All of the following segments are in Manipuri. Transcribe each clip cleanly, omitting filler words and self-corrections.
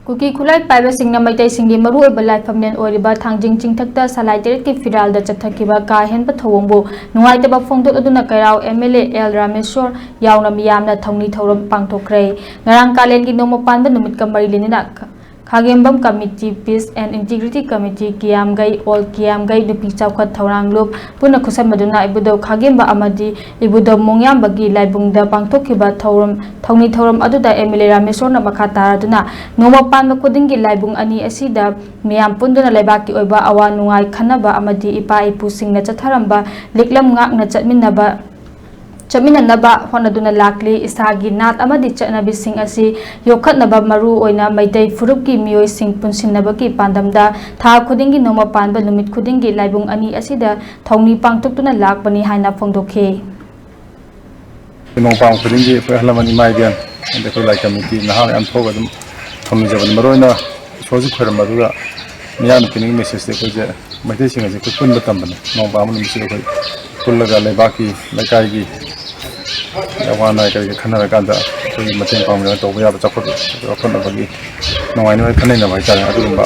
कुकी खुलाई पाइबा सिंगना मैतै सिंगी मरु ओइबा लाइफमनेन ओइरिबा थांजिंग चिंगथक्ता सलाइ तेरेटकी फिरालदा चथकिबा काहेनबा थवंगबु नुंगाइतबा फोंदोक अदुना कैराव एमएलए एल रामेश्वर यावना मियामना थौनी थौरम पांगथोखरै ngarang kalengi nomo panba numit ka mari lenina khagembam committee peace and integrity committee kiamgai all kiamgai nupi chawkhat thorang lup puna khusam maduna ibudo khagemba amadi ibudo mongyam bagi laibungda pangthokhiba thorum thongni thorum aduda emile rameshwar na makha taraduna nomo panba kudingi laibung ani asida miyam punduna laibaki oiba awa nungai khanaba amadi ipa ipu singna chatharamba liklam ngak na chatminaba Chaminanaba honaduna lakli isagi nat amadi chanabi sing asi yokhatnaba maru oina maitei furupki mioi sing punsinnabaki pandamda tha khudingi noma panba numit khudingi laibung ani asida thongni pangtoktuna lakbani haina phongdokhe nongpang khudingi phalaman maidian ande ko lai committee nahal am thoga dum thongni jaban maroina soji khoram maduga miyan pining message de ko je maitei sing asi ko pun batambana nongpang mun misi ko kullaga lebaki lakai gi yawana kai khanara kanda koi mateng pamra to ya ba chapot khonna bagi nongai noi khanai na bai ta adumba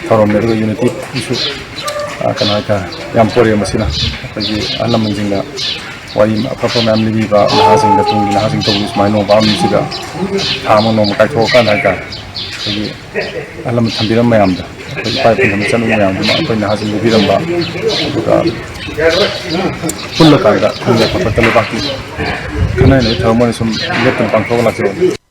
thorom ne ko unity issue kana ka yam pore masina bagi alam jinga wai apapa mam libi ba nahasing da tung nahasing to is mai no ba mi siga thamo no kai tho ka na ka bagi alam thambiram mayam da bagi pai pin chanu mayam ma koi nahasing libi ram ba full ka da thang ya papa tale baki kana ne thamone sum letan pang tho la che